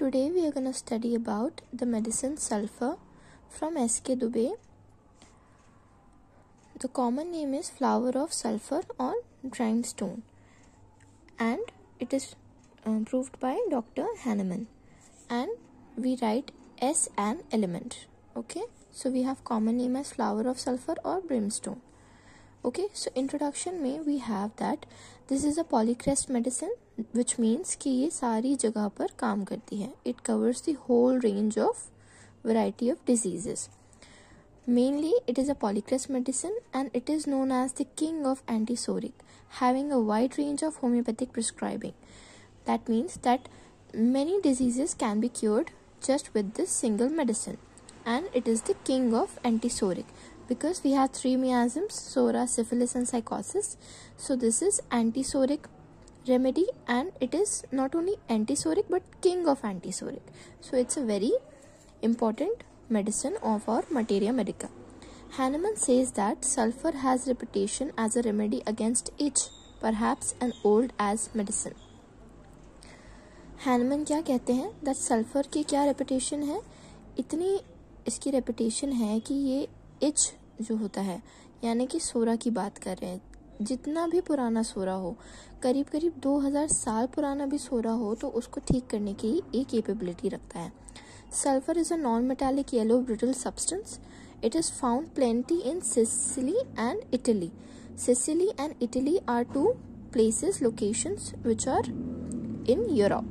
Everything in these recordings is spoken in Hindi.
Today we are going to study about the medicine sulfur from S.K. Dubey. The common name is flower of sulfur or grindstone, and it is proved by Dr. Hahnemann, and we write S an element. Okay, so we have common name as flower of sulfur or brimstone. Okay, so introduction में we have that this is a polycrest medicine, which means कि ये सारी जगह पर काम करती है. It covers the whole range of variety of diseases. Mainly, it is a polycrest medicine and it is known as the king of antisoric, having a wide range of homeopathic prescribing. That means that many diseases can be cured just with this single medicine, and it is the king of antisoric. Because we have three miasms, sora, syphilis and psychosis. So this is antisoric remedy, and it is not only antisoric but king of antisoric. So it's a very important medicine of our materia medica. Hahnemann says that sulfur has reputation as a remedy against itch, perhaps an old as medicine. Hahnemann क्या कहते हैं that sulfur की क्या reputation है, इतनी इसकी reputation है कि ये itch जो होता है, यानी कि सोरा की बात कर रहे हैं, जितना भी पुराना सोरा हो, करीब करीब 2000 साल पुराना भी सोरा हो, तो उसको ठीक करने की एक कैपेबिलिटी रखता है. Sulfur is a non-metallic yellow brittle substance. It is found plenty in Sicily and Italy. Sicily and Italy are two locations which are in Europe.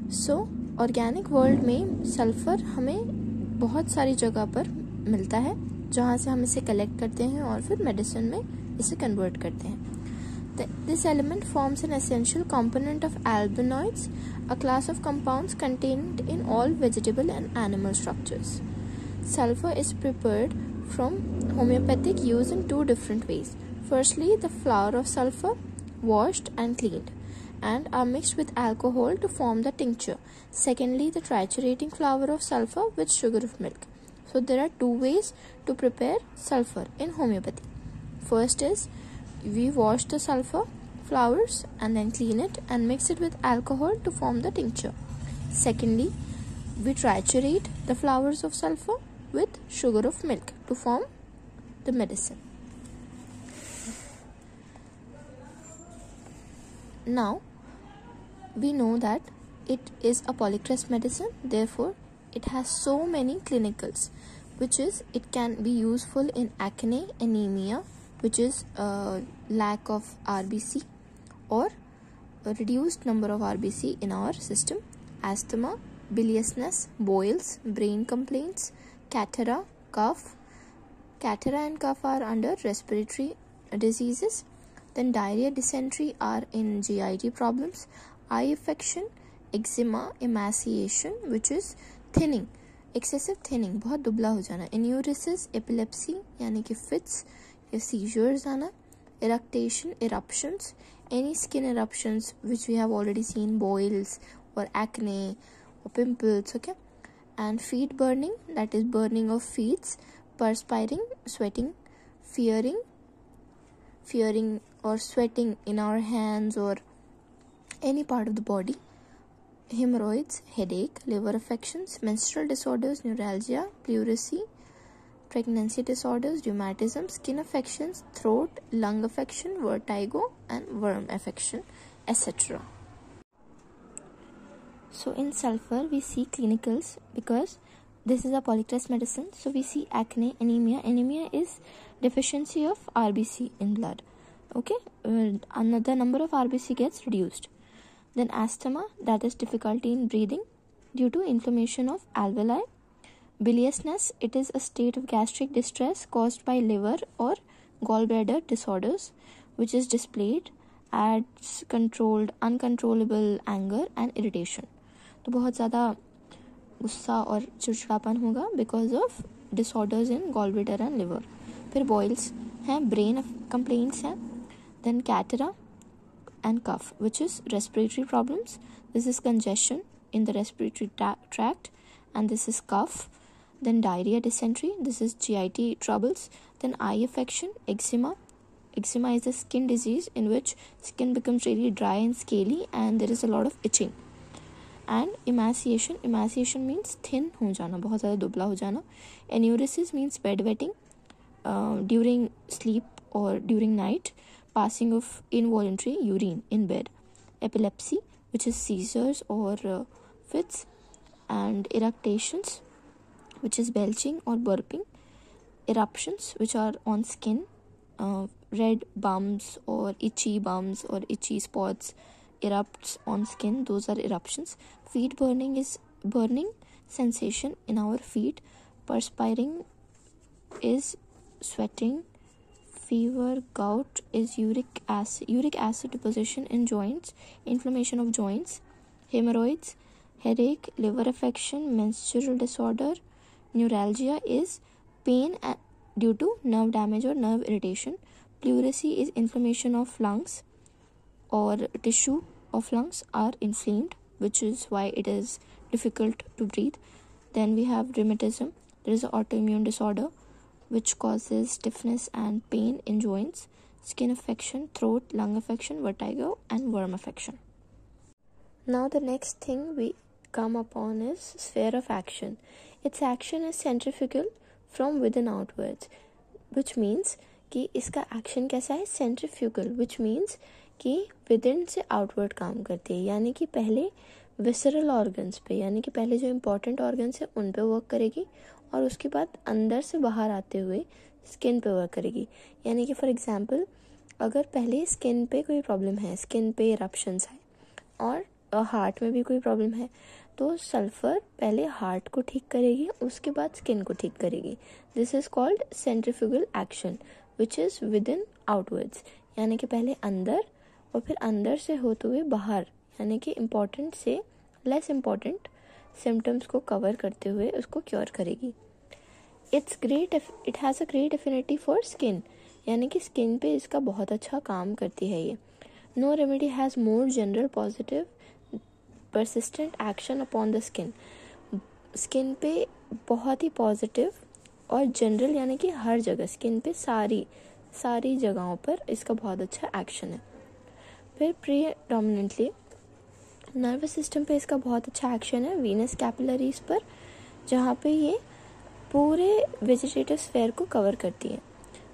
So, organic world में sulfur हमें बहुत सारी जगह पर मिलता है, जहाँ से हम इसे कलेक्ट करते हैं और फिर मेडिसिन में इसे कन्वर्ट करते हैं. This element forms an essential component of albinoids, a class of compounds contained in all vegetable and animal structures. Sulfur is prepared from homeopathic use in two different ways. Firstly, the flower of sulfur, washed and cleaned, and are mixed with alcohol to form the tincture. Secondly, the triturating flower of sulfur with sugar of milk. So there are two ways to prepare sulfur in homeopathy. First is, we wash the sulfur flowers and then clean it and mix it with alcohol to form the tincture. Secondly, we triturate the flowers of sulfur with sugar of milk to form the medicine. Now, we know that it is a polycrest medicine, therefore it has so many clinicals, which is it can be useful in acne, anemia, which is lack of RBC or a reduced number of RBC in our system, asthma, biliousness, boils, brain complaints, catarrh, cough. Catarrh and cough are under respiratory diseases. Then diarrhea, dysentery are in GIT problems. Eye affection, eczema, emaciation, which is thinning, excessive thinning, बहुत दुबला हो जाना. Enuresis, epilepsy यानी कि fits या seizures आना. Eructation, eruptions, any skin eruptions which we have already seen, boils or acne or pimples. Okay, and feet burning, that is burning of feet, perspiring, sweating, fearing or sweating in our hands or any part of the body. Hemorrhoids, headache, liver affections, menstrual disorders, neuralgia, pleurisy, pregnancy disorders, rheumatism, skin affections, throat, lung affection, vertigo and worm affection, etc. So in sulfur we see clinicals, because this is a polycrest medicine. So we see acne, anemia. Anemia is deficiency of RBC in blood. Okay, another number of RBC gets reduced. Then asthma, that is difficulty in breathing due to inflammation of alveoli. Biliousness, it is a state of gastric distress caused by liver or gallbladder disorders, which is displayed as uncontrollable anger and irritation. तो बहुत ज़्यादा गुस्सा और चिड़चिड़ापन होगा because of disorders in gallbladder and liver. फिर boils हैं, brain complaints हैं. Then catarrh and cough, which is respiratory problems. This is congestion in the respiratory tract, and this is cough. Then diarrhea, dysentery, this is GIT troubles. Then eye affection, eczema. Eczema is a skin disease in which skin becomes really dry and scaly and there is a lot of itching. And emaciation means thin हो जाना, बहुत ज़्यादा दुबला हो जाना. Enuresis means bed wetting during sleep और during night, passing of involuntary urine in bed. Epilepsy, which is seizures or fits, and eructations, which is belching or burping. Eruptions, which are on skin, red bumps or itchy spots erupts on skin, those are eruptions. Feet burning is burning sensation in our feet. Perspiring is sweating. Fever, gout is uric acid deposition in joints, inflammation of joints. Hemorrhoids, headache, liver affection, menstrual disorder. Neuralgia is pain due to nerve damage or nerve irritation. Pleurisy is inflammation of lungs or tissue of lungs are inflamed, which is why it is difficult to breathe. Then we have rheumatism. There is an autoimmune disorder which causes stiffness and pain in joints. Skin affection, throat, lung affection, vertigo, and worm affection. Now the next thing we come upon is sphere of action. Its action is centrifugal from within outwards, which means कि इसका एक्शन कैसा है, सेंट्रीफ्यूगल, which means कि विदिन से आउटवर्ड काम करती है. यानी कि पहले विसरल ऑर्गन्स पे, यानी कि पहले जो इम्पोर्टेंट ऑर्गन्स है उन पे वर्क करेगी और उसके बाद अंदर से बाहर आते हुए स्किन पे वर्क करेगी. यानी कि फॉर एग्जांपल अगर पहले स्किन पे कोई प्रॉब्लम है, स्किन पे इरप्शंस है और हार्ट में भी कोई प्रॉब्लम है, तो सल्फर पहले हार्ट को ठीक करेगी, उसके बाद स्किन को ठीक करेगी. This is called centrifugal action which is with in outwards. यानी कि पहले अंदर और फिर अंदर से होते हुए बाहर, यानी कि इम्पॉर्टेंट से लेस इम्पॉर्टेंट सिम्टम्स को कवर करते हुए उसको क्योर करेगी. It has a great affinity for skin, यानी कि स्किन पे इसका बहुत अच्छा काम करती है ये. No remedy has more general positive persistent action upon the skin. Skin पे बहुत ही पॉजिटिव और जनरल, यानी कि हर जगह स्किन पे सारी जगहों पर इसका बहुत अच्छा एक्शन है. फिर प्रीडोमिनेंटली नर्वस सिस्टम पे इसका बहुत अच्छा एक्शन है, वीनस कैपिलरीज पर, जहाँ पे ये पूरे वेजिटेटिव स्फेयर को कवर करती है.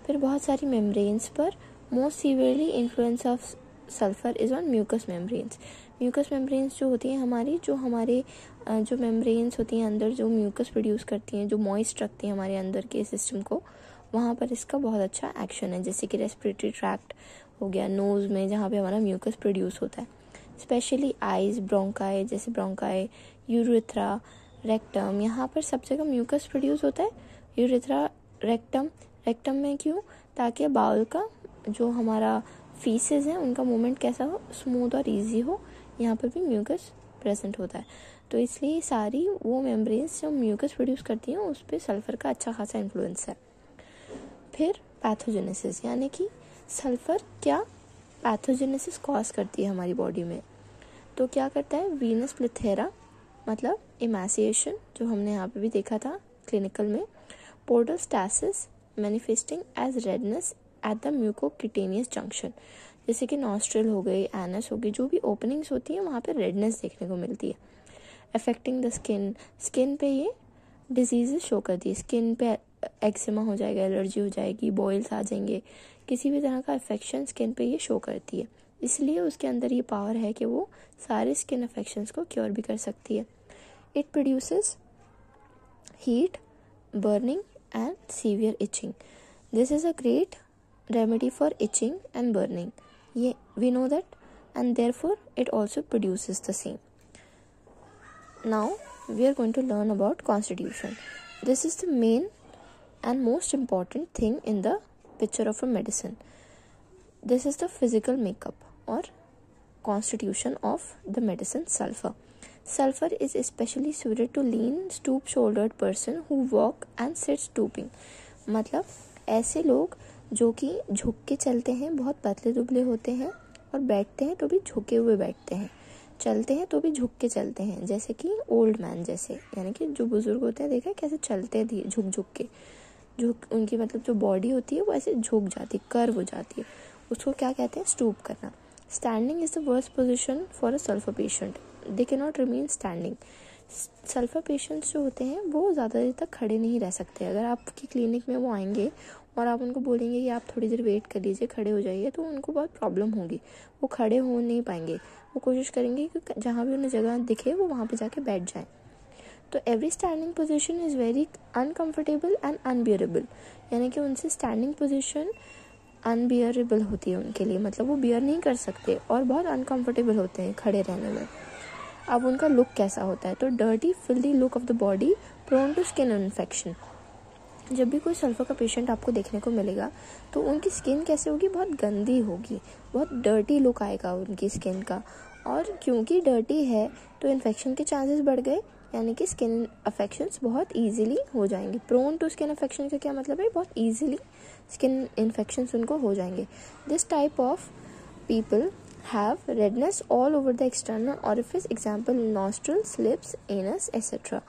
फिर बहुत सारी मेम्ब्रेन्स पर. Most severely influence of sulphur is on mucus membranes. Mucus membranes जो होती हैं हमारे जो मेम्ब्रेन्स होती हैं अंदर, जो म्यूकस प्रोड्यूस करती हैं, जो मॉइस्ट रखती हैं हमारे अंदर के सिस्टम को, वहाँ पर इसका बहुत अच्छा एक्शन है. जैसे कि रेस्पिरेटरी ट्रैक्ट हो गया, नोज़ में जहाँ पे हमारा म्यूकस प्रोड्यूस होता है. स्पेशली आइज, ब्रोंकाई, जैसे ब्रोंकाई, यूरेथ्रा, रेक्टम, यहाँ पर सब जगह म्यूकस प्रोड्यूस होता है. यूरेथ्रा, रेक्टम में क्यों, ताकि बाउल का जो हमारा फीसेस हैं उनका मूवमेंट कैसा हो, स्मूथ और इजी हो. यहाँ पर भी म्यूकस प्रेजेंट होता है, तो इसलिए सारी वो मेम्ब्रेन्स जो म्यूकस प्रोड्यूस करती हैं उस पर सल्फर का अच्छा खासा इन्फ्लुएंस है. फिर पैथोजेनेसिस, यानी कि सल्फर क्या पैथोजेनेसिस कॉज करती है हमारी बॉडी में. तो क्या करता है, वीनस प्लेथेरा मतलब इमासिएशन, जो हमने यहाँ पे भी देखा था क्लिनिकल में. Podostasis manifesting as redness at the mucocutaneous junction, जैसे कि नॉस्ट्रल हो गई, एनस हो गई, जो भी ओपनिंग्स होती हैं वहाँ पे रेडनेस देखने को मिलती है. अफेक्टिंग द स्किन पे ये डिजीजेस शो करती है. स्किन पे एक्जिमा हो जाएगा, एलर्जी हो जाएगी, बॉयल्स आ जाएंगे, किसी भी तरह का अफेक्शन स्किन पे ये शो करती है. इसलिए उसके अंदर ये पावर है कि वो सारे स्किन अफेक्शंस को क्योर भी कर सकती है. It produces heat, burning and severe itching. This is a great remedy for itching and burning. ये we know that, and therefore it also produces the same. Now we are going to learn about constitution. This is the main and most important thing in the picture of a medicine. This is the physical makeup or constitution of the medicine sulfur. Sulfur is especially suited to lean, stoop-shouldered person who walk and sit stooping. मतलब ऐसे लोग जो कि झुक के चलते हैं, बहुत पतले दुबले होते हैं, और बैठते हैं तो भी झुके हुए बैठते हैं, चलते हैं तो भी झुक के चलते हैं, जैसे कि ओल्ड मैन जैसे, यानी कि जो बुजुर्ग होते हैं देखा है कैसे चलते हैं झुक के, उनकी मतलब जो बॉडी होती है वो ऐसे झुक जाती है, कर्व हो जाती है, उसको क्या कहते हैं, स्टूप करना. Standing is the worst position for a sulphur patient. They can not remain standing. Sulphur patients जो होते हैं वो ज़्यादा देर तक खड़े नहीं रह सकते। अगर आपकी क्लिनिक में वो आएंगे और आप उनको बोलेंगे कि आप थोड़ी देर वेट कर लीजिए, खड़े हो जाइए, तो उनको बहुत प्रॉब्लम होगी, वो खड़े हो नहीं पाएंगे। वो कोशिश करेंगे कि जहाँ भी उन्हें जगह दिखे वो वहाँ पे जाके बैठ जाएं। तो every standing position is very uncomfortable and unbearable, यानी कि उनसे स्टैंडिंग पोजीशन अनबियरेबल होती है उनके लिए, मतलब वो बियर नहीं कर सकते और बहुत अनकम्फर्टेबल होते हैं खड़े रहने में। अब उनका लुक कैसा होता है, तो dirty filthy look of the body, prone to skin infection. जब भी कोई सल्फर का पेशेंट आपको देखने को मिलेगा तो उनकी स्किन कैसे होगी, बहुत गंदी होगी, बहुत डर्टी लुक आएगा उनकी स्किन का। और क्योंकि डर्टी है तो इन्फेक्शन के चांसेस बढ़ गए, यानी कि स्किन अफेक्शंस बहुत ईजिली हो जाएंगे। प्रोन टू स्किन अफेक्शन का क्या मतलब है, बहुत ईजिली स्किन इन्फेक्शंस उनको हो जाएंगे। This type of people have redness all over the external orifice, example nostrils, lips, anus etc.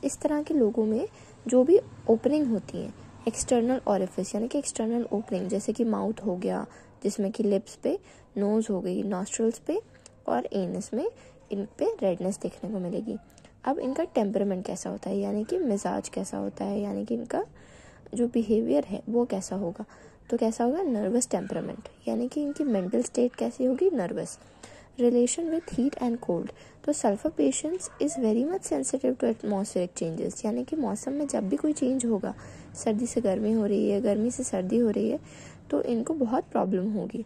इस तरह के लोगों में जो भी ओपनिंग होती है एक्सटर्नल ऑरिफिस, यानी कि एक्सटर्नल ओपनिंग, जैसे कि माउथ हो गया, जिसमें कि लिप्स पे, नोज हो गई, नॉस्ट्रल्स पे और एनस में, इन पे रेडनेस देखने को मिलेगी। अब इनका टेम्परामेंट कैसा होता है, यानी कि मिजाज कैसा होता है, यानी कि इनका जो बिहेवियर है वो कैसा होगा, तो कैसा होगा, नर्वस टेम्परामेंट, यानी कि इनकी मेंटल स्टेट कैसी होगी, nervous. Relation with heat and cold, तो sulphur patients is very much sensitive to atmospheric changes, यानी कि मौसम में जब भी कोई चेंज होगा, सर्दी से गर्मी हो रही है, गर्मी से सर्दी हो रही है, तो इनको बहुत प्रॉब्लम होगी।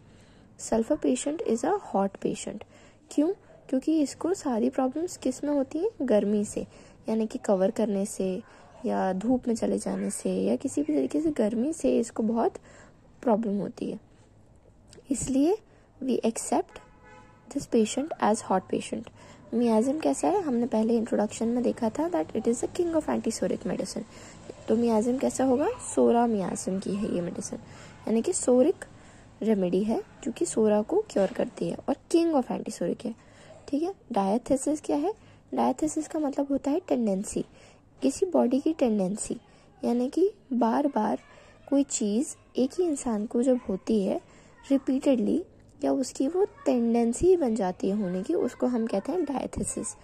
Sulphur patient is a hot patient, क्यों, क्योंकि इसको सारी प्रॉब्लम्स किस में होती हैं, गर्मी से, यानी कि कवर करने से या धूप में चले जाने से या किसी भी तरीके से गर्मी से इसको बहुत प्रॉब्लम होती है। इसलिए we accept this patient as hot patient. Miasm कैसा है, हमने पहले इंट्रोडक्शन में देखा था that it is the king of antipsoric medicine. तो मियाज़िम कैसा होगा, सोरा मियाज़िम की है ये मेडिसिन, यानी कि सोरिक रेमेडी है जो कि सोरा को क्योर करती है और किंग ऑफ एंटीसोरिक है। ठीक है। डायथेसिस क्या है, डायथेसिस का मतलब होता है टेंडेंसी, किसी बॉडी की टेंडेंसी, यानी कि बार बार कोई चीज़ एक ही इंसान को जब होती है रिपीटेडली, या उसकी वो टेंडेंसी बन जाती है होने की, उसको हम कहते हैं डायथेसिस।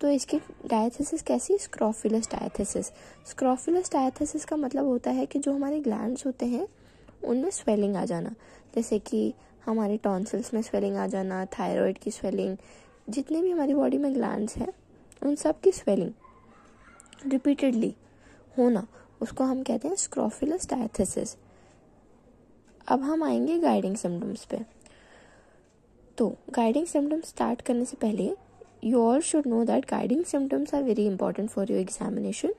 तो इसकी डायथेसिस कैसी, स्क्रोफुलस डायथेसिस। स्क्रोफुलस डायथेसिस का मतलब होता है कि जो हमारे ग्लैंड्स होते हैं उनमें स्वेलिंग आ जाना, जैसे कि हमारे टॉन्सिल्स में स्वेलिंग आ जाना, थायराइड की स्वेलिंग, जितने भी हमारी बॉडी में ग्लैंड्स हैं उन सब की स्वेलिंग रिपीटेडली होना, उसको हम कहते हैं स्क्रोफुलस डायथेसिस। अब हम आएंगे गाइडिंग सिम्टम्स पे। तो गाइडिंग सिम्टम्स स्टार्ट करने से पहले you all should know that guiding symptoms are very important for your examination.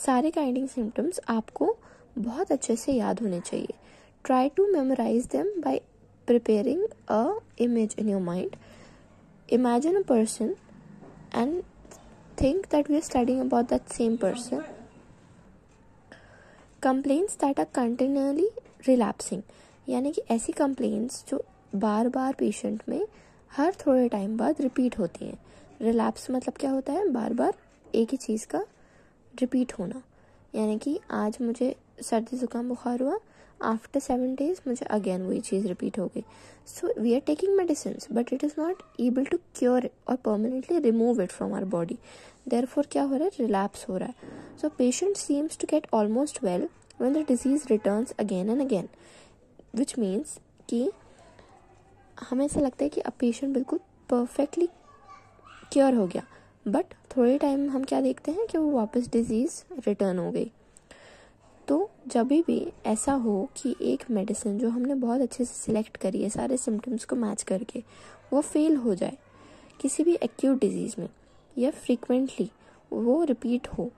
सारे गाइडिंग सिम्टम्स आपको बहुत अच्छे से याद होने चाहिए। Try to memorise them by preparing a image in your mind. Imagine a person and think that we are studying about that same person. Complaints that are continually relapsing, यानी कि ऐसी complaints जो बार बार पेशेंट में हर थोड़े टाइम बाद रिपीट होती हैं। रिलैप्स मतलब क्या होता है, बार बार एक ही चीज़ का रिपीट होना, यानी कि आज मुझे सर्दी जुकाम बुखार हुआ, आफ्टर 7 days मुझे अगेन वही चीज़ रिपीट हो गई। So we are taking medicines but it is not able to cure और permanently remove it from our body, therefore क्या हो रहा है, रिलैप्स हो रहा है। So patient seems to get almost well when the disease returns again and again, which means कि हमें ऐसा लगता है कि अब पेशेंट बिल्कुल परफेक्टली क्योर हो गया, बट थोड़े टाइम हम क्या देखते हैं कि वो वापस डिजीज़ रिटर्न हो गई। तो जब भी ऐसा हो कि एक मेडिसिन जो हमने बहुत अच्छे से सिलेक्ट करी है सारे सिम्टम्स को मैच करके, वो फेल हो जाए किसी भी एक्यूट डिजीज़ में या फ्रीक्वेंटली वो रिपीट हो,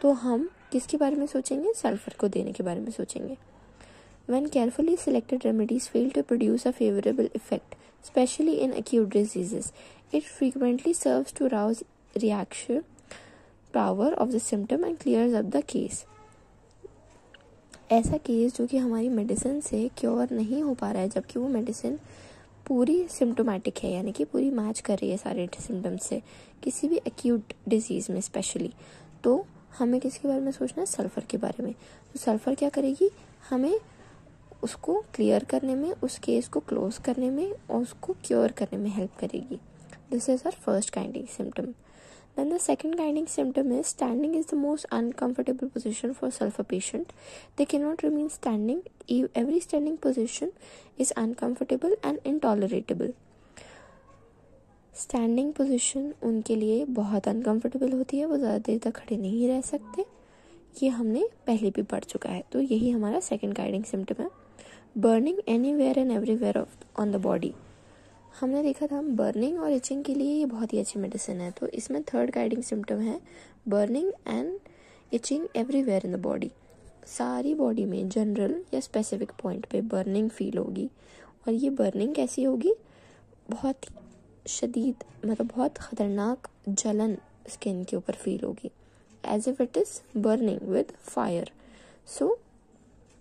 तो हम किसके बारे में सोचेंगे, सल्फर को देने के बारे में सोचेंगे। When carefully selected remedies fail to produce a favorable effect, especially in acute diseases, it frequently serves to rouse reaction power of the symptom and clears up the case. ऐसा केस जो कि हमारी मेडिसिन से क्योर नहीं हो पा रहा है, जबकि वो मेडिसिन पूरी सिम्टोमेटिक है, यानी कि पूरी मैच कर रही है सारे सिम्टम्स से किसी भी एक्यूट डिजीज़ में स्पेशली, तो हमें किसके बारे में सोचना है, सल्फ़र के बारे में। तो सल्फ़र क्या करेगी, हमें उसको क्लियर करने में, उस केस को क्लोज करने में और उसको क्योर करने में हेल्प करेगी। This is our first grinding symptom. Then the second grinding symptom is standing is the most uncomfortable position for sulfur patient. They cannot remain standing. Every standing position is uncomfortable and intolerable. Standing position उनके लिए बहुत अनकंफर्टेबल होती है, वो ज़्यादा देर तक खड़े नहीं रह सकते. ये हमने पहले भी पढ़ चुका है. तो यही हमारा सेकंड गाइडिंग सिम्टम है. Burning anywhere and everywhere on the body. हमने देखा था बर्निंग और इचिंग के लिए ये बहुत ही अच्छी मेडिसिन है. तो इसमें थर्ड गाइडिंग सिम्टम है burning and itching everywhere in the body. सारी बॉडी में जनरल या स्पेसिफिक पॉइंट पे बर्निंग फील होगी. और ये बर्निंग कैसी होगी? बहुत शदीद, मतलब बहुत ख़तरनाक जलन स्किन के ऊपर फील होगी. As if it is burning with fire. So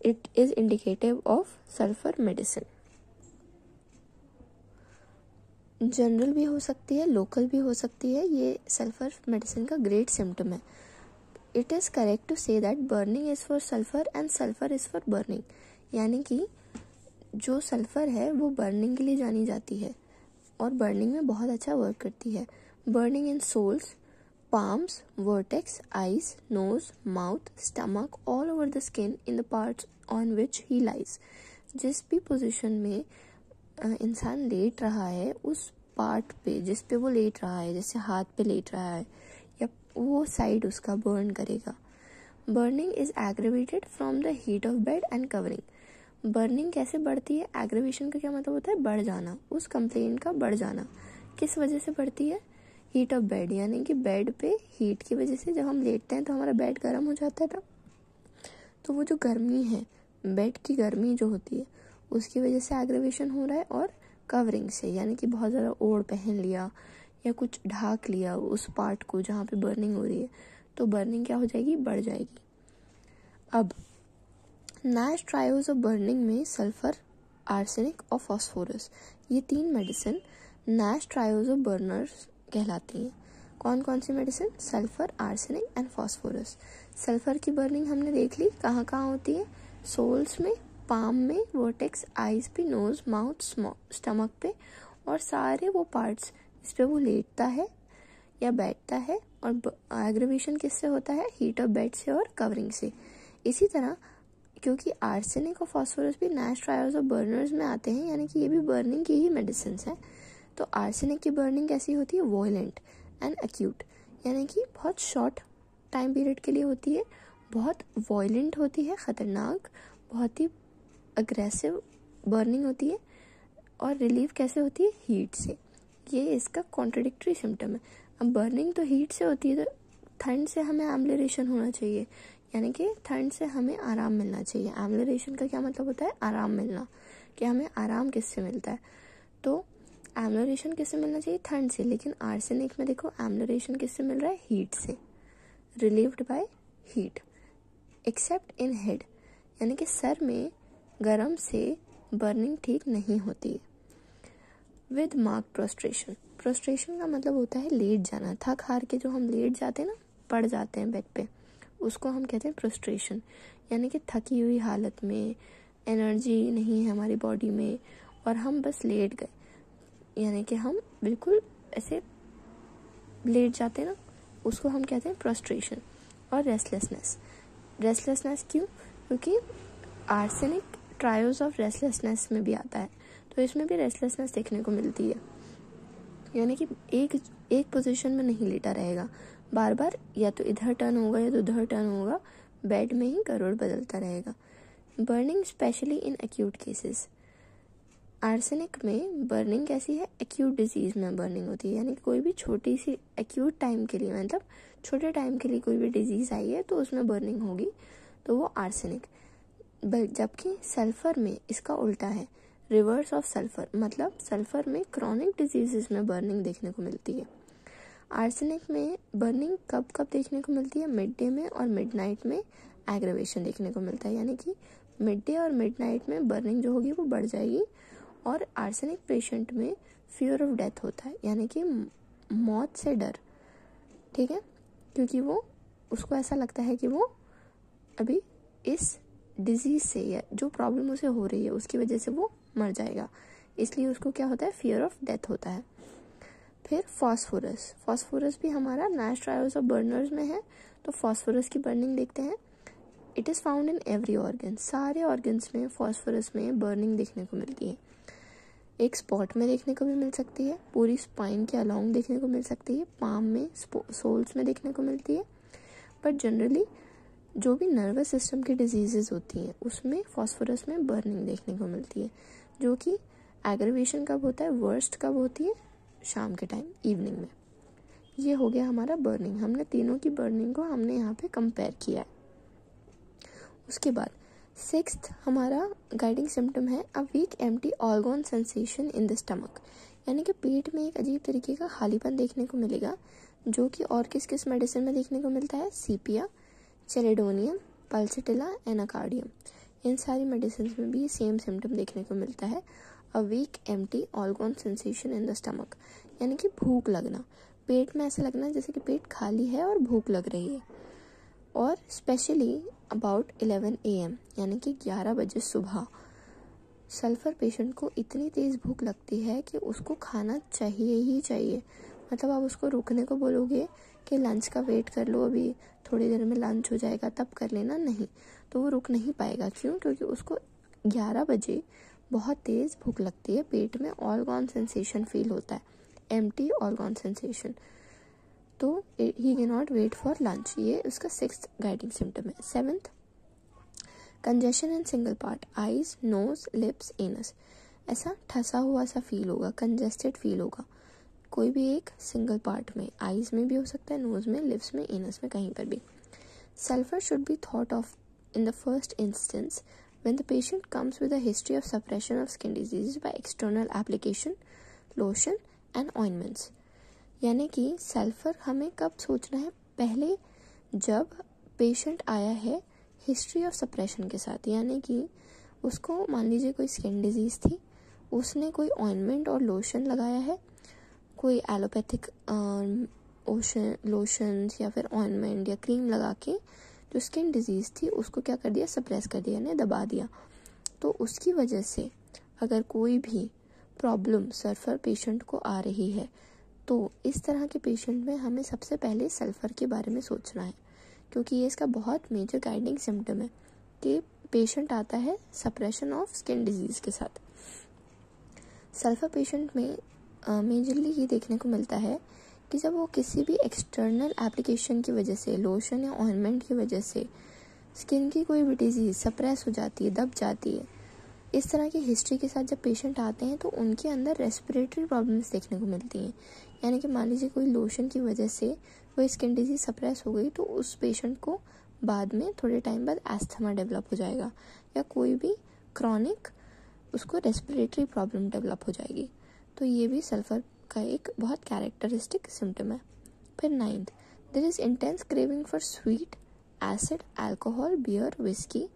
it is indicative of sulphur medicine. General भी हो सकती है, लोकल भी हो सकती है. ये सल्फर मेडिसिन का ग्रेट सिम्टम है. It is correct to say that burning is for sulphur and sulphur is for burning. यानी कि जो सल्फर है वो बर्निंग के लिए जानी जाती है और बर्निंग में बहुत अच्छा वर्क करती है. Burning in soles, palms, vertex, eyes, nose, mouth, stomach, all over the skin in the parts on which he lies. जिस भी पोजीशन में इंसान लेट रहा है उस पार्ट पे जिस पे वो लेट रहा है, जैसे हाथ पे लेट रहा है, या वो साइड उसका बर्न करेगा. Burning is aggravated from the heat of bed and covering. Burning कैसे बढ़ती है? एग्रेवेशन का क्या मतलब होता है? बढ़ जाना, उस कंप्लेंट का बढ़ जाना. किस वजह से बढ़ती है? हीट ऑफ बेड, यानी कि बेड पे हीट की वजह से जब हम लेटते हैं तो हमारा बेड गर्म हो जाता है ना. तो वो जो गर्मी है, बेड की गर्मी जो होती है, उसकी वजह से एग्रेवेशन हो रहा है. और कवरिंग से, यानी कि बहुत ज़्यादा ओढ़ पहन लिया या कुछ ढाक लिया उस पार्ट को जहाँ पे बर्निंग हो रही है, तो बर्निंग क्या हो जाएगी? बढ़ जाएगी. अब नैश ट्रायोज ऑफ बर्निंग में सल्फर, आर्सेनिक और फॉस्फोरस, ये तीन medicine Nash trios of burners कहलाती हैं. कौन कौन सी medicine? Sulphur, arsenic and phosphorus. Sulphur की बर्निंग हमने देख ली कहाँ कहाँ होती है. सोल्स में, पाम में, वर्टेक्स, आईज पे, नोज, माउथ, स्टमक पे, और सारे वो पार्ट्स जिस पे वो लेटता है या बैठता है. और एग्रेवेशन किससे होता है? हीट ऑफ बेड से और कवरिंग से. इसी तरह क्योंकि आर्सेनिक और फॉस्फोरस भी नैश ट्रायोज ऑफ बर्नर्स में आते हैं, यानी कि ये भी बर्निंग की ही मेडिसिन है. तो आर्सेनिक की बर्निंग कैसी होती है? वॉयलेंट एंड एक्यूट, यानी कि बहुत शॉर्ट टाइम पीरियड के लिए होती है, बहुत वॉयलेंट होती है, ख़तरनाक, बहुत ही अग्रेसिव बर्निंग होती है. और रिलीफ कैसे होती है? हीट से. ये इसका कॉन्ट्रडिक्टरी सिम्टम है. अब बर्निंग तो हीट से होती है, तो ठंड से हमें एम्बुलेशन होना चाहिए, यानी कि ठंड से हमें आराम मिलना चाहिए. एम्बुलेशन का क्या मतलब होता है? आराम मिलना. कि हमें आराम किससे मिलता है? तो एम्बुलेशन किससे मिलना चाहिए? ठंड से. लेकिन आर्सेनिक में देखो एम्बुलेशन किससे मिल रहा है? हीट से. Relieved by heat, accept in head, यानी कि सर में गर्म से बर्निंग ठीक नहीं होती है. With mark prostration. प्रोस्ट्रेशन का मतलब होता है लेट जाना. थक हार के जो हम लेट जाते हैं ना, पड़ जाते हैं बेड पे, उसको हम कहते हैं प्रोस्ट्रेशन. यानी कि थकी हुई हालत में, एनर्जी नहीं है हमारी बॉडी में और हम बस लेट गए, यानी कि हम बिल्कुल ऐसे लेट जाते हैं ना, उसको हम कहते हैं प्रोस्ट्रेशन. और रेस्टलेसनेस. रेस्टलेसनेस क्यों? क्योंकि आर्सेनिक ट्रायोज ऑफ रेस्टलेसनेस में भी आता है, तो इसमें भी रेस्टलेसनेस देखने को मिलती है. यानी कि एक पोजीशन में नहीं लेटा रहेगा, बार बार या तो इधर टर्न होगा या तो उधर टर्न होगा, बेड में ही करोड़ बदलता रहेगा. Burning specially in acute cases. Arsenic में बर्निंग कैसी है? एक्यूट डिजीज में बर्निंग होती है, यानी कि कोई भी छोटी सी एक्यूट टाइम के लिए, मतलब छोटे टाइम के लिए कोई भी डिजीज आई है तो उसमें बर्निंग होगी, तो वो आर्सेनिक. जबकि सल्फर में इसका उल्टा है, रिवर्स ऑफ सल्फर, मतलब सल्फर में क्रॉनिक डिजीजेस में बर्निंग देखने को मिलती है. आर्सेनिक में बर्निंग कब कब देखने को मिलती है? मिड डे में और मिडनाइट में एग्रेवेशन देखने को मिलता है, यानी कि मिड डे और मिडनाइट में बर्निंग जो होगी वो बढ़ जाएगी. और आर्सेनिक पेशेंट में फियर ऑफ डेथ होता है, यानी कि मौत से डर. ठीक है, क्योंकि वो उसको ऐसा लगता है कि वो अभी इस डिजीज से या जो प्रॉब्लम उसे हो रही है उसकी वजह से वो मर जाएगा, इसलिए उसको क्या होता है? फियर ऑफ डेथ होता है. फिर फास्फोरस भी हमारा नाइस ट्रायल्स ऑफ बर्नर्स में है, तो फास्फोरस की बर्निंग देखते हैं। It is found in every organ, सारे ऑर्गन्स में फास्फोरस में बर्निंग देखने को मिलती है। एक स्पॉट में देखने को भी मिल सकती है, पूरी स्पाइन के अलोंग देखने को मिल सकती है, पाम में, सोल्स में देखने को मिलती है। बट जनरली जो भी नर्वस सिस्टम की डिजीजेज होती हैं उसमें फास्फोरस में बर्निंग देखने को मिलती है, जो कि एग्रीवेशन कब होता है, वर्स्ट कब होती है, शाम के टाइम, इवनिंग में। ये हो गया हमारा बर्निंग। हमने तीनों की बर्निंग को हमने यहाँ पे कंपेयर किया है। उसके बाद सिक्स्थ हमारा गाइडिंग सिम्टम है a weak empty organ sensation in the stomach, यानी कि पेट में एक अजीब तरीके का खालीपन देखने को मिलेगा, जो कि और किस किस मेडिसिन में देखने को मिलता है, सीपिया, चेलेडोनियम, पल्सिटिला, एनाकार्डियम, इन सारी मेडिसिन में भी सेम सिम्टम देखने को मिलता है, a weak empty organ sensation in the stomach, यानी कि भूख लगना, पेट में ऐसा लगना जैसे कि पेट खाली है और भूख लग रही है। और स्पेशली अबाउट 11 AM, यानी कि 11 बजे सुबह सल्फर पेशेंट को इतनी तेज़ भूख लगती है कि उसको खाना चाहिए ही चाहिए। मतलब आप उसको रुकने को बोलोगे कि लंच का वेट कर लो, अभी थोड़ी देर में लंच हो जाएगा तब कर लेना, नहीं, तो वो रुक नहीं पाएगा। क्यों? क्योंकि उसको 11 बजे बहुत तेज़ भूख लगती है, पेट में ऑर्गन सेंसेशन फील होता है, एम्प्टी ऑर्गन सेंसेशन, तो he can not wait for lunch. ये उसका सिक्स्थ गाइडिंग सिम्टम है। Seventh, congestion in single part, eyes, nose, lips, anus, ऐसा ठसा हुआ सा फील होगा, कंजेस्टेड फील होगा, कोई भी एक सिंगल पार्ट में, आईज में भी हो सकता है, नोज में, लिप्स में, एनस में, कहीं पर भी। Sulphur should be thought of in the first instance when the patient comes with a history of suppression of skin diseases by external application, lotion and ointments, यानी कि सल्फर हमें कब सोचना है, पहले जब पेशेंट आया है हिस्ट्री ऑफ सप्रेशन के साथ, यानी कि उसको मान लीजिए कोई स्किन डिजीज़ थी, उसने कोई ऑइंटमेंट और लोशन लगाया है, कोई एलोपैथिक लोशन या फिर ऑइंटमेंट या क्रीम लगा के जो स्किन डिजीज़ थी उसको क्या कर दिया, सप्रेस कर दिया, यानी दबा दिया। तो उसकी वजह से अगर कोई भी प्रॉब्लम सल्फर पेशेंट को आ रही है तो इस तरह के पेशेंट में हमें सबसे पहले सल्फर के बारे में सोचना है, क्योंकि ये इसका बहुत मेजर गाइडिंग सिम्टम है कि पेशेंट आता है सप्रेशन ऑफ स्किन डिजीज़ के साथ। सल्फर पेशेंट में मेजरली ये देखने को मिलता है कि जब वो किसी भी एक्सटर्नल एप्लीकेशन की वजह से, लोशन या ऑइंटमेंट की वजह से स्किन की कोई भी डिजीज़ सप्रेस हो जाती है, दब जाती है, इस तरह की हिस्ट्री के साथ जब पेशेंट आते हैं तो उनके अंदर रेस्पिरेटरी प्रॉब्लम्स देखने को मिलती हैं। यानी कि मान लीजिए कोई लोशन की वजह से वो स्किन डिजीज़ सप्रेस हो गई तो उस पेशेंट को बाद में थोड़े टाइम बाद एस्थमा डेवलप हो जाएगा, या कोई भी क्रॉनिक उसको रेस्पिरेटरी प्रॉब्लम डेवलप हो जाएगी। तो ये भी सल्फर का एक बहुत कैरेक्टरिस्टिक सिम्टम है। फिर ninth, there is intense craving for sweet, acid, alcohol, beer, whisky,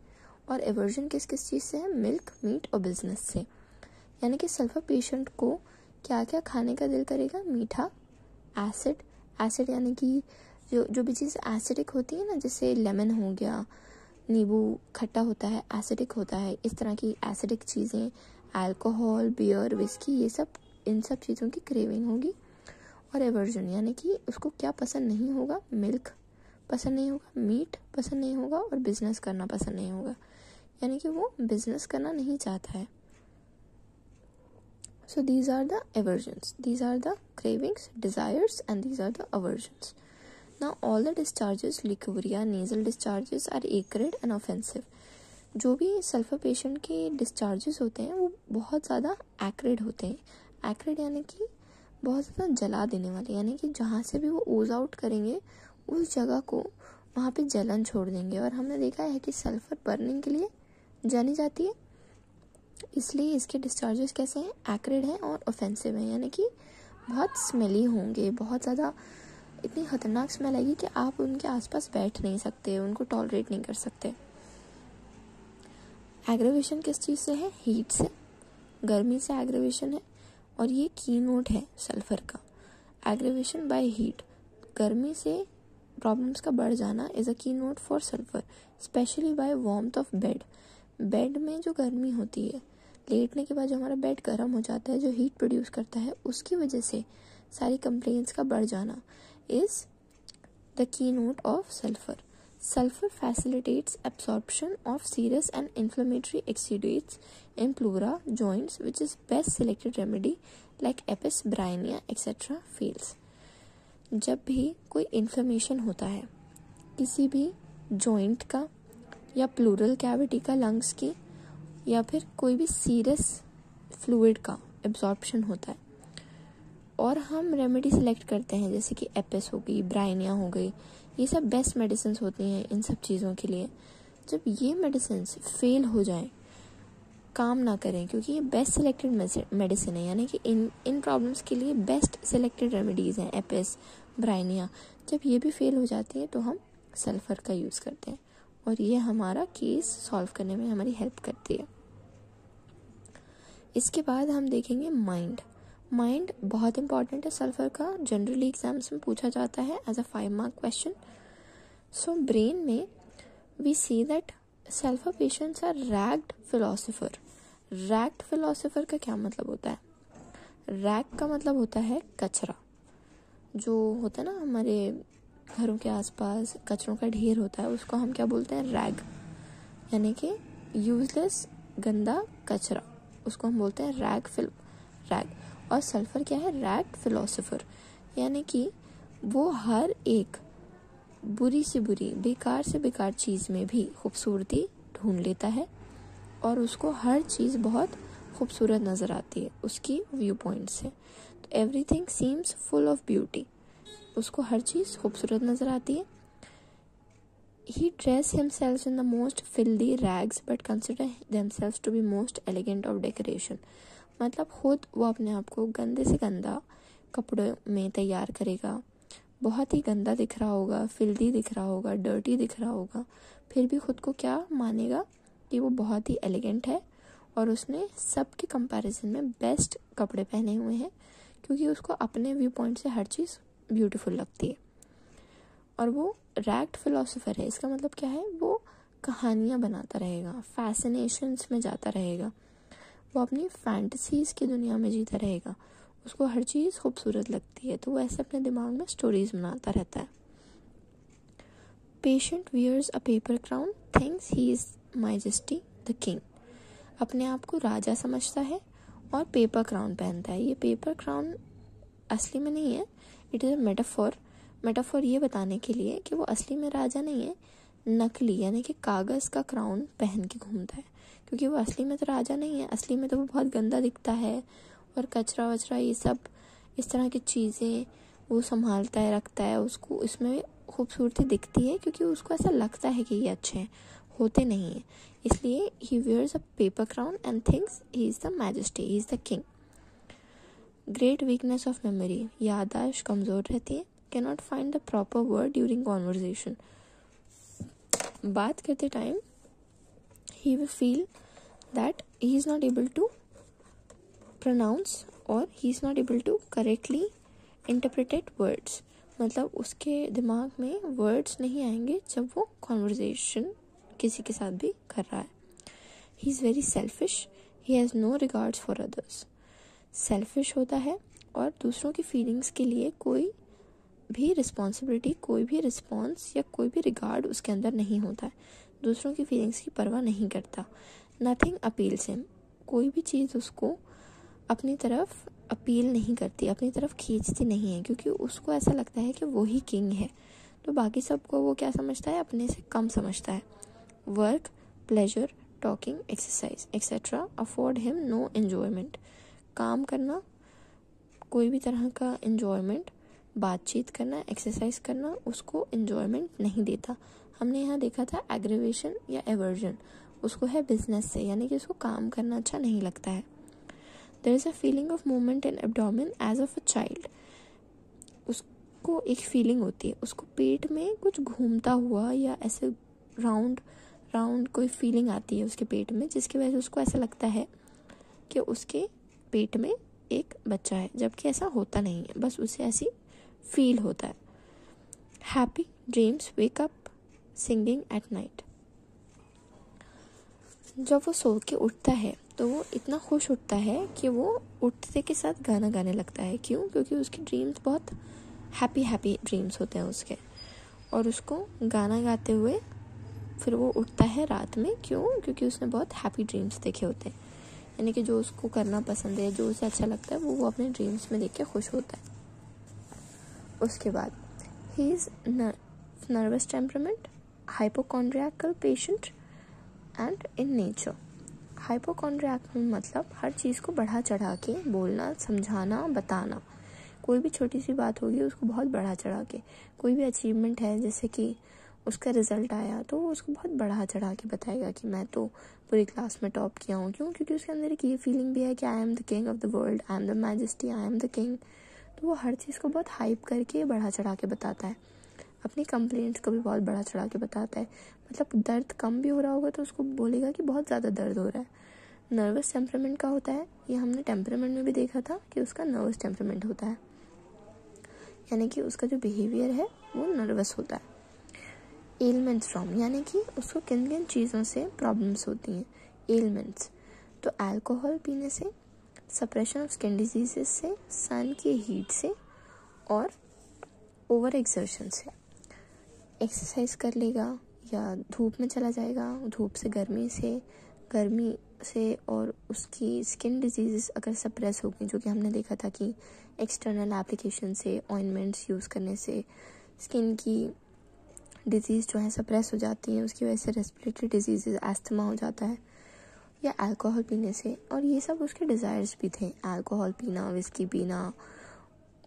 और एवर्जन किस किस चीज़ से है, मिल्क, मीट और बिजनेस से। यानी कि सल्फर पेशेंट को क्या क्या खाने का दिल करेगा, मीठा, एसिड यानी कि जो भी चीज़ एसिडिक होती है ना, जैसे लेमन हो गया, नींबू खट्टा होता है, एसिडिक होता है, इस तरह की एसिडिक चीज़ें, अल्कोहल, बियर, विस्की, ये सब, इन सब चीज़ों की क्रेविंग होगी। और एवर्जन यानी कि उसको क्या पसंद नहीं होगा, मिल्क पसंद नहीं होगा, मीट पसंद नहीं होगा और बिजनेस करना पसंद नहीं होगा, यानी कि वो बिजनेस करना नहीं चाहता है। So these are the aversions, these are the cravings, desires, and these are the aversions. Now all the discharges, leukorrhea, nasal discharges are acrid and offensive. जो भी सल्फर पेशेंट के डिस्चार्जेस होते हैं वो बहुत ज़्यादा एक्रिड होते हैं। एक्रिड यानी कि बहुत ज़्यादा जला देने वाले, यानी कि जहाँ से भी वो ओज आउट करेंगे उस जगह को वहाँ पे जलन छोड़ देंगे। और हमने देखा है कि सल्फर बर्निंग के लिए जानी जाती है, इसलिए इसके डिस्चार्जेस कैसे हैं, एक्रिड हैं और ऑफेंसिव हैं, यानी कि बहुत स्मेली होंगे, बहुत ज़्यादा इतनी ख़तरनाक स्मेल आएगी कि आप उनके आसपास बैठ नहीं सकते, उनको टॉलरेट नहीं कर सकते। एग्रेवेशन किस चीज़ से है, हीट से, गर्मी से एग्रेवेशन है, और ये की नोट है सल्फर का, एग्रेवेशन बाय हीट, गर्मी से प्रॉब्लम्स का बढ़ जाना is a key note for sulphur, especially by warmth of bed. Bed में जो गर्मी होती है, लेटने के बाद जो हमारा बेड गर्म हो जाता है, जो हीट प्रोड्यूस करता है, उसकी वजह से सारी कंप्लेंट्स का बढ़ जाना is the key note of sulphur. Sulfur facilitates absorption of serous and inflammatory exudates in pleura, joints, which is best selected remedy like Apis, Bryonia, etc. fails. जब भी कोई इन्फ्लेमेशन होता है किसी भी जॉइंट का या प्लूरल कैविटी का, लंग्स की, या फिर कोई भी सीरस फ्लूइड का एब्जॉर्प्शन होता है और हम रेमेडी सिलेक्ट करते हैं जैसे कि एपिस हो गई, ब्रायनिया हो गई, ये सब बेस्ट मेडिसिन होती हैं इन सब चीज़ों के लिए. जब ये मेडिसिन फेल हो जाए, काम ना करें, क्योंकि ये बेस्ट सिलेक्टेड मेडिसिन है, यानी कि इन प्रॉब्लम्स के लिए बेस्ट सिलेक्टेड रेमेडीज़ हैं एपिस, ब्रायनिया. जब ये भी फेल हो जाती है तो हम सल्फ़र का यूज़ करते हैं और ये हमारा केस सॉल्व करने में हमारी हेल्प करती है. इसके बाद हम देखेंगे माइंड बहुत इंपॉर्टेंट है सल्फर का. जनरली एग्जाम्स में पूछा जाता है as a 5 mark question. So brain में we see that sulphur patients are ragged philosopher. Ragged philosopher का क्या मतलब होता है? रैग का मतलब होता है कचरा. जो होता है ना हमारे घरों के आसपास कचरों का ढेर होता है, उसको हम क्या बोलते हैं? रैग, यानी कि यूजलेस गंदा कचरा, उसको हम बोलते हैं रैग. और सल्फर क्या है? रैग्ड फिलोसोफर, यानी कि वो हर एक बुरी से बुरी, बेकार से बेकार चीज़ में भी खूबसूरती ढूंढ लेता है और उसको हर चीज़ बहुत खूबसूरत नज़र आती है उसकी व्यू पॉइंट से. तो everything seems full of beauty, उसको हर चीज़ खूबसूरत नज़र आती है. He dress himself in the most filthy rags but consider themselves to be most elegant of decoration. मतलब खुद वो अपने आप को गंदे से गंदा कपड़ों में तैयार करेगा, बहुत ही गंदा दिख रहा होगा, फिल्दी दिख रहा होगा, डर्टी दिख रहा होगा, फिर भी खुद को क्या मानेगा कि वो बहुत ही एलिगेंट है और उसने सबके कंपैरिजन में बेस्ट कपड़े पहने हुए हैं, क्योंकि उसको अपने व्यू पॉइंट से हर चीज़ ब्यूटीफुल लगती है. और वो रैग्ड फिलोसोफर है. इसका मतलब क्या है? वो कहानियाँ बनाता रहेगा, फैसिनेशंस में जाता रहेगा, वो अपनी फैंटेसीज़ की दुनिया में जीता रहेगा, उसको हर चीज़ खूबसूरत लगती है, तो वो ऐसे अपने दिमाग में स्टोरीज बनाता रहता है. Patient wears a paper crown, thinks he is majesty the king. अपने आप को राजा समझता है और पेपर क्राउन पहनता है. ये पेपर क्राउन असली में नहीं है, इट इज़ अ मेटाफोर ये बताने के लिए कि वो असली में राजा नहीं है, नकली, यानी कि कागज़ का क्राउन पहन के घूमता है, क्योंकि वो असली में तो राजा नहीं है. असली में तो वो बहुत गंदा दिखता है और कचरा वचरा ये सब इस तरह की चीज़ें वो संभालता है, रखता है, उसको इसमें खूबसूरती दिखती है क्योंकि उसको ऐसा लगता है कि ये अच्छे हैं, होते नहीं हैं. इसलिए he wears a paper crown and thinks he is the majesty, he is the king. Great weakness of memory, याददाश्त कमज़ोर रहती है. Cannot find the proper word during conversation. बात करते time he will feel that he is not able to pronounce or he is not able to correctly interpret words. मतलब उसके दिमाग में वर्ड्स नहीं आएंगे जब वो कॉन्वर्जेशन किसी के साथ भी कर रहा है. he is very selfish, he has no regards for others. Selfish होता है और दूसरों की फीलिंग्स के लिए कोई भी रिस्पॉन्सिबिलिटी, कोई भी रिस्पॉन्स या कोई भी रिगार्ड उसके अंदर नहीं होता है, दूसरों की फीलिंग्स की परवाह नहीं करता. नथिंग अपील्स हिम, कोई भी चीज़ उसको अपनी तरफ अपील नहीं करती, अपनी तरफ खींचती नहीं है, क्योंकि उसको ऐसा लगता है कि वो ही किंग है, तो बाकी सबको वो क्या समझता है? अपने से कम समझता है. Work, pleasure, talking, exercise etcetera afford him no enjoyment. काम करना, कोई भी तरह का एन्जॉयमेंट, बातचीत करना, एक्सरसाइज करना उसको एन्जॉयमेंट नहीं देता. हमने यहाँ देखा था एग्रीवेशन या एवर्जन, उसको है बिजनेस से, यानी कि उसको काम करना अच्छा नहीं लगता है. There is a feeling of movement in abdomen as of a child. उसको एक फीलिंग होती है, उसको पेट में कुछ घूमता हुआ या ऐसे राउंड कोई फीलिंग आती है उसके पेट में, जिसकी वजह से उसको ऐसा लगता है कि उसके पेट में एक बच्चा है, जबकि ऐसा होता नहीं है, बस उसे ऐसी फील होता है. Happy dreams, wake up singing at night. जब वो सो के उठता है तो वो इतना खुश उठता है कि वो उठते के साथ गाना गाने लगता है। क्यों? क्योंकि उसकी ड्रीम्स बहुत हैप्पी ड्रीम्स होते हैं उसके, और उसको गाना गाते हुए फिर वो उठता है रात में। क्यों? क्योंकि उसने बहुत हैप्पी ड्रीम्स देखे होते हैं, यानी कि जो उसको करना पसंद है, जो उसे अच्छा लगता है, वो अपने ड्रीम्स में देख के खुश होता है। उसके बाद he is nervous temperament, hypochondriacal patient and in nature. Hypochondriacal मतलब हर चीज़ को बढ़ा चढ़ा के बोलना, समझाना, बताना। कोई भी छोटी सी बात होगी उसको बहुत बढ़ा चढ़ा के, कोई भी अचीवमेंट है जैसे कि उसका रिजल्ट आया तो वो उसको बहुत बढ़ा चढ़ा के बताएगा कि मैं तो पूरी क्लास में टॉप किया हूँ। क्यों? क्योंकि उसके अंदर एक ये फीलिंग भी है कि I am the king of the world, I am the majesty, I am the king. तो वो हर चीज़ को बहुत हाइप करके बढ़ा चढ़ा के बताता है। अपनी कंप्लेंट्स को भी बहुत बढ़ा चढ़ा के बताता है। मतलब दर्द कम भी हो रहा होगा तो उसको बोलेगा कि बहुत ज़्यादा दर्द हो रहा है। नर्वस टेम्परामेंट का होता है, ये हमने टेम्परामेंट में भी देखा था कि उसका नर्वस टेम्परामेंट होता है, यानी कि उसका जो बिहेवियर है वो नर्वस होता है। एलिमेंट्स फ्रॉम, यानी कि उसको किन किन चीज़ों से प्रॉब्लम्स होती हैं। एलिमेंट्स तो अल्कोहल पीने से, सप्रेशन ऑफ स्किन डिजीजेस से, सन की हीट से, और ओवर एक्सर्शन से। एक्सरसाइज कर लेगा या धूप में चला जाएगा, धूप से गर्मी से और उसकी स्किन डिजीज़ अगर सप्रेस होगी, जो कि हमने देखा था कि एक्सटर्नल एप्लीकेशन से, ऑइंटमेंट्स यूज़ करने से स्किन की डिजीज़ जो है सप्रेस हो जाती हैं, उसकी वजह से रेस्पिरेटरी डिजीज़, एस्थमा हो जाता है, या अल्कोहल पीने से। और ये सब उसके डिज़ायर्स भी थे, अल्कोहल पीना, विस्की पीना,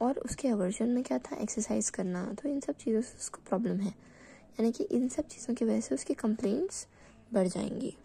और उसके अवर्जन में क्या था, एक्सरसाइज करना। तो इन सब चीज़ों से उसको प्रॉब्लम है, यानी कि इन सब चीज़ों की वजह से उसकी कंप्लेंट्स बढ़ जाएंगी।